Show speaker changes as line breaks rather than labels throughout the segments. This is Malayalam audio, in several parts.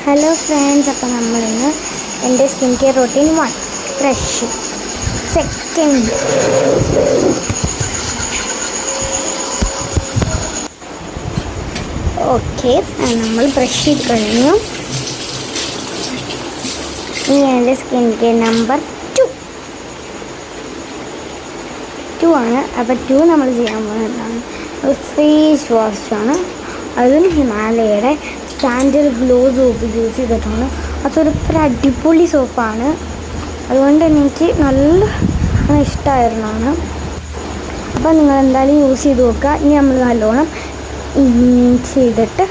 ഹലോ ഫ്രണ്ട്സ്, അപ്പോൾ നമ്മളിന്ന് എൻ്റെ skin care routine 1 brush second. Okay, നമ്മൾ ബ്രഷ് ചെയ്ത് കഴിഞ്ഞു. ഇനി എൻ്റെ സ്കിൻ കെയർ നമ്പർ 2 ആണ്. അപ്പോൾ 2 നമ്മൾ ചെയ്യാൻ പോകുന്നതാണ് ഒരു ഫേസ് വാഷാണ്. അതും ഹിമാലയയുടെ സ്റ്റാൻഡേർഡ് ഗ്ലോ സോപ്പ് യൂസ് ചെയ്തിട്ടാണ്. അതൊരു അടിപൊളി സോപ്പാണ്. അതുകൊണ്ട് എനിക്ക് നല്ല ഇഷ്ടമായിരുന്നാണ്. അപ്പോൾ നിങ്ങൾ എന്തായാലും യൂസ് ചെയ്ത് നോക്കുക. ഇനി നമ്മൾ നല്ലോണം ചെയ്തിട്ട്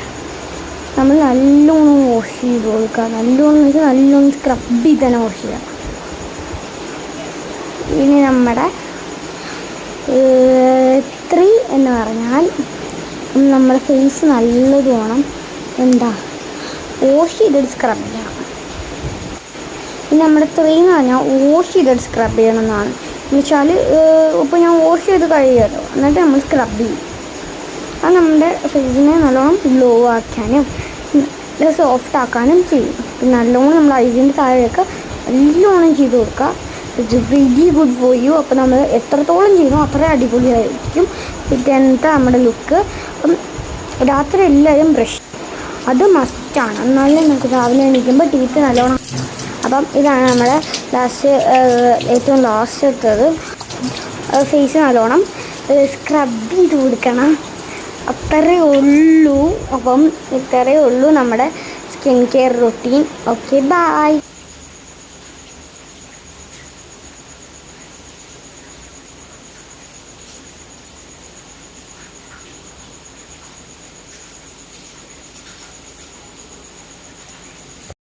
നമ്മൾ നല്ലോണം വാഷ് ചെയ്ത് കൊടുക്കുക. നല്ലോണം സ്ക്രബ് ചെയ്ത് തന്നെ വാഷ് ചെയ്യുക. ഇനി നമ്മുടെ 3 എന്ന് പറഞ്ഞാൽ നമ്മുടെ ഫേസ് നല്ലതുവേണം വാഷ് ചെയ്തിട്ട് സ്ക്രബ് ചെയ്യണം. ഇനി നമ്മുടെ 3 എന്ന് പറഞ്ഞാൽ വാഷ് ചെയ്തിട്ട് സ്ക്രബ് ചെയ്യണം എന്നാണ്. എന്ന് വെച്ചാൽ ഇപ്പോൾ ഞാൻ വാഷ് ചെയ്ത് കഴിയുമല്ലോ, എന്നിട്ട് നമ്മൾ സ്ക്രബ് ചെയ്യും. അത് നമ്മുടെ ഫേസിനെ നല്ലോണം ഗ്ലോ ആക്കാനും സോഫ്റ്റ് ആക്കാനും ചെയ്യും. പിന്നെ നല്ലോണം നമ്മൾ ഐസിൻ്റെ താഴെയൊക്കെ നല്ലോണം ചെയ്ത് കൊടുക്കുക. It's really good for you. അപ്പോൾ നമ്മൾ എത്രത്തോളം ചെയ്യുന്നു അത്രയും അടിപൊളിയായിരിക്കും പിറ്റേന്നത്തെ നമ്മുടെ ലുക്ക്. അപ്പം രാത്രി എല്ലാവരും ബ്രഷ് അത് മസ്റ്റാണ്. എന്നാലും നമുക്ക് രാവിലെ എണീക്കുമ്പോൾ ടീത്ത് നല്ലോണം. അപ്പം ഇതാണ് നമ്മുടെ ഏറ്റവും ലാസ്റ്റത്തത്. ഫേസ് നല്ലോണം സ്ക്രബ് ചെയ്ത് കൊടുക്കണം. അത്രയേ ഉള്ളൂ. അപ്പം ഇത്രയേ ഉള്ളൂ നമ്മുടെ skin care routine. Okay, by.